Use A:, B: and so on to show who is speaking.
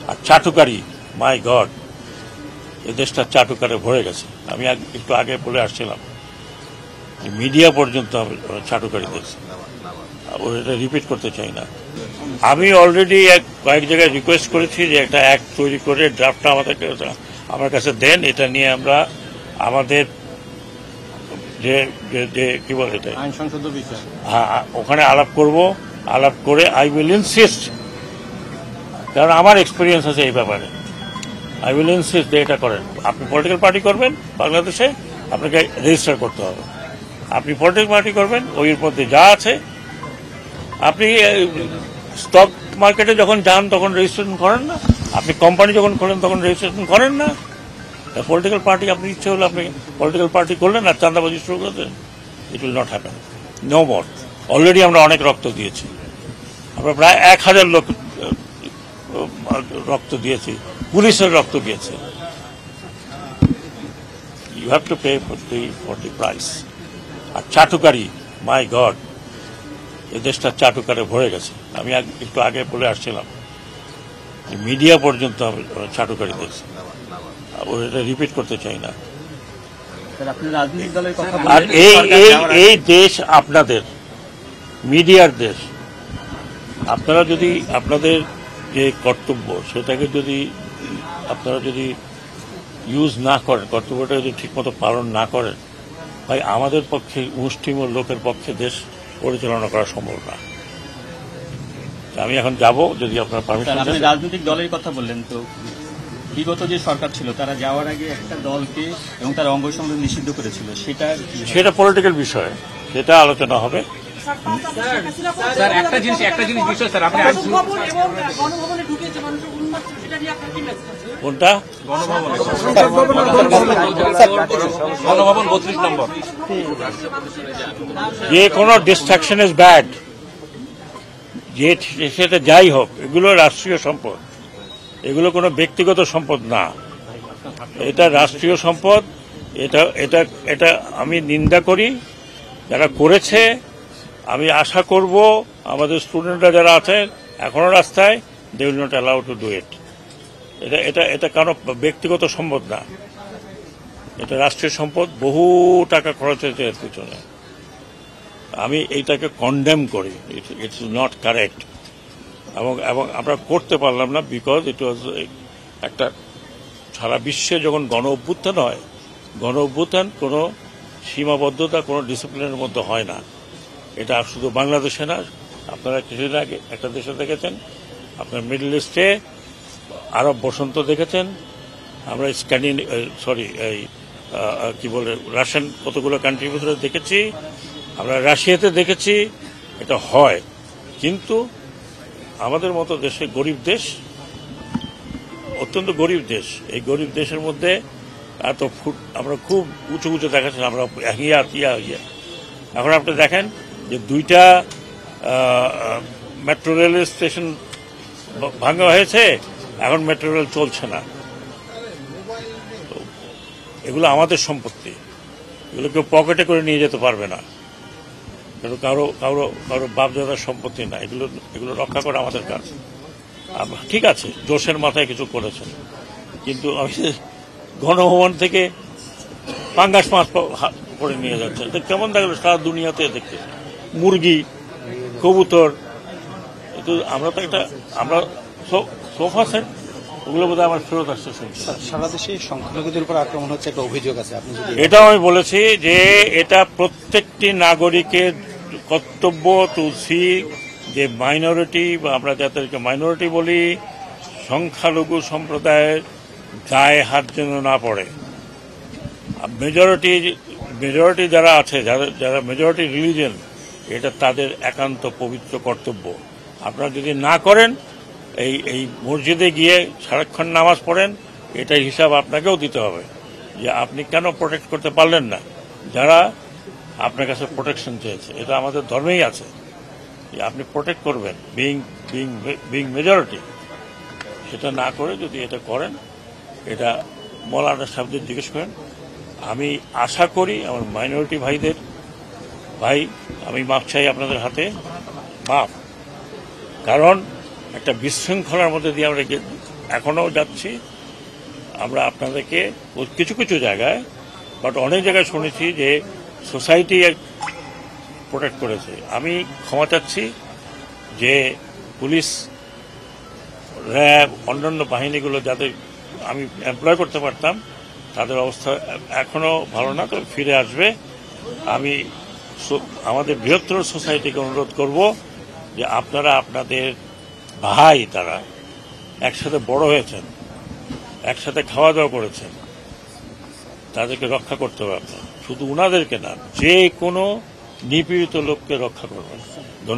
A: আর চাটুকারি, my god, এই দেশটা চাটুকারে ভরে গেছে। আমি একটু আগে বলে আসছিলাম মিডিয়া পর্যন্ত চাটুকারি দেখছি, এটা রিপিট করতে চাই না। আমি অলরেডি কয়েক জায়গায় রিকোয়েস্ট করেছি যে একটা অ্যাক্ট তৈরি করে ড্রাফটটা আমার কাছে দেন, এটা নিয়ে আমরা আমাদের যে কি বলে এটা
B: আইন সংসদ বিষয়,
A: হ্যাঁ ওখানে আলাপ করব। আলাপ করে আই উইল ইনসিস্ট, কারণ আমার এক্সপিরিয়েন্স আছে এই ব্যাপারে। আই উইল ইনসিস্ট যে এটা করেন। আপনি পলিটিক্যাল পার্টি করবেন বাংলাদেশে, আপনাকে রেজিস্টার করতে হবে। আপনি পলিটিক্যাল পার্টি করবেন, ওই মধ্যে যা আছে, আপনি স্টক মার্কেটে যখন যান তখন রেজিস্ট্রেশন করেন না, আপনি কোম্পানি যখন খোলেন তখন রেজিস্ট্রেশন করেন না। পলিটিক্যাল পার্টি আপনি ইচ্ছে হলে আপনি পলিটিক্যাল পার্টি করলেন আর চাঁদাবাজি শুরু করতেন, it will not happen, no more. Already আমরা অনেক রক্ত দিয়েছি, আমরা প্রায় 1000 লোক রক্ত দিয়েছি, পুলিশের রক্ত দিয়েছে। You have to pay for the price. আর চাটুকারি, মাই গড, এই দেশটা চাটুকারে ভরে গেছে। আমি একটু আগে বলে আসছিলাম মিডিয়া পর্যন্ত চাটুকারি দেখছি, এটা রিপিট করতে চাই না। আর এই দেশ আপনাদের মিডিয়ার দেশ। আপনারা যদি আপনাদের যে কর্তব্য সেটাকে যদি আপনারা যদি ইউজ না করেন, কর্তব্যটা যদি ঠিকমতো পালন না করেন, ভাই আমাদের পক্ষে মুষ্টিমেয় লোকের পক্ষে দেশ পরিচালনা করা সম্ভব না। আমি এখন যাব, যদি আপনার পারমিশন।
B: আপনি রাজনৈতিক দলের কথা বললেন, তো বিগত যে সরকার ছিল তারা যাওয়ার আগে একটা দলকে এবং তার অঙ্গ সংগঠন নিষিদ্ধ করেছিল, সেটা
A: পলিটিক্যাল বিষয়, সেটা আলোচনা হবে।
C: স্যার একটা জিনিস বিষয় স্যার, আপনি
A: কোনটা?
C: গণভবন 32 নম্বর।
A: যে কোনো ডিস্ট্রাকশন ইজ ব্যাড, যে সেটা যাই হোক, এগুলো রাষ্ট্রীয় সম্পদ, এগুলো কোনো ব্যক্তিগত সম্পদ না, এটা রাষ্ট্রীয় সম্পদ। এটা এটা এটা আমি নিন্দা করি যারা করেছে। আমি আশা করব আমাদের স্টুডেন্টরা যারা আছে এখনো রাস্তায়, they will not allow to do it. এটা এটা এটা কারো ব্যক্তিগত সম্পদ না, এটা রাষ্ট্রীয় সম্পদ। বহু টাকা খরচ হয়েছে এর পিছনে। আমি এইটাকে কন্ডেম করি, ইটস নট কারেক্ট। এবং আমরা করতে পারলাম না, বিকজ ইট ওয়াজ একটা সারা বিশ্বে যখন গণ অভ্যুত্থান হয়, গণ অভ্যুত্থান কোনো সীমাবদ্ধতা, কোনো ডিসিপ্লিনের মধ্যে হয় না। এটা শুধু বাংলাদেশে না, আপনারা কিছুদিন আগে একটা দেশে দেখেছেন, আপনার মিডল ইস্টে আরব বসন্ত দেখেছেন, আমরা এই কি বলে রাশিয়ান কতগুলো কান্ট্রির ভিতরে দেখেছি, আমরা রাশিয়াতে দেখেছি। এটা হয়, কিন্তু আমাদের মতো দেশে, গরিব দেশ, অত্যন্ত গরিব দেশ, এই গরিব দেশের মধ্যে এত আমরা খুব উঁচু উঁচু দেখাচ্ছি, আমরা হিয়া। এখন আপনি দেখেন যে 2টা মেট্রো রেল স্টেশন ভাঙা হয়েছে, এখন মেট্রো রেল চলছে না। এগুলো আমাদের সম্পত্তি, এগুলো কেউ পকেটে করে নিয়ে যেতে পারবে না, কারো কারো কারো বাপদাদার সম্পত্তি না। এগুলো রক্ষা করা আমাদের কাজ। ঠিক আছে, জোশের মাথায় কিছু করেছেন, কিন্তু আমি গণভবন থেকে পাঙ্গাস মাছ করে নিয়ে যাচ্ছেন, কেমন দেখলো সারা দুনিয়াতে দেখতে, মুরগি, কবুতর। আমরা তো আমরা সোফা সেট, ওগুলো বোধহয় আমার ফেরত আসছে।
D: সারা দেশে সংখ্যালঘুদের উপর আক্রমণ হচ্ছে, একটা অভিযোগ আছে, আপনি
A: এটাও আমি বলেছি যে এটা প্রত্যেকটি নাগরিকের কর্তব্য টু সি যে মাইনরিটি, বা আমরা যাদেরকে মাইনরিটি বলি, সংখ্যালঘু সম্প্রদায়ের গায়ে হাত যেন না পড়ে। মেজরিটি যারা আছে, যারা মেজরিটি রিলিজিয়ন, এটা তাদের একান্ত পবিত্র কর্তব্য। আপনারা যদি না করেন, এই মসজিদে গিয়ে সারাক্ষণ নামাজ পড়েন, এটার হিসাব আপনাকেও দিতে হবে যে আপনি কেন প্রোটেক্ট করতে পারলেন না যারা আপনার কাছে প্রোটেকশন চেয়েছে। এটা আমাদের ধর্মেই আছে যে আপনি প্রোটেক্ট করবেন, বিং মেজরিটি। সেটা না করে যদি এটা করেন, এটা মৌলানা সাহেবদের জিজ্ঞেস করেন। আমি আশা করি আমার মাইনরিটি ভাই, আমি মাপ চাই আপনাদের হাতে, মাপ। কারণ একটা বিশৃঙ্খলার মধ্যে দিয়ে আমরা এখনো যাচ্ছি। আমরা আপনাদেরকে কিছু কিছু জায়গায়, বাট অনেক জায়গায় শুনেছি যে সোসাইটি প্রোটেক্ট করেছে। আমি ক্ষমা চাচ্ছি যে পুলিশ, র্যাব, অন্যান্য বাহিনীগুলো যাদের আমি এমপ্লয় করতে পারতাম, তাদের অবস্থা এখনো ভালো না, তবে ফিরে আসবে। আমি আমাদের বৃহত্তর সোসাইটিকে অনুরোধ করব যে আপনারা আপনাদের ভাই, তারা একসাথে বড় হয়েছেন, একসাথে খাওয়া দাওয়া করেছেন, তাদেরকে রক্ষা করতে হবে আপনার, শুধু উনাদেরকে না, যে কোনো নিপীড়িত লোককে রক্ষা করবেন। ধন্যবাদ।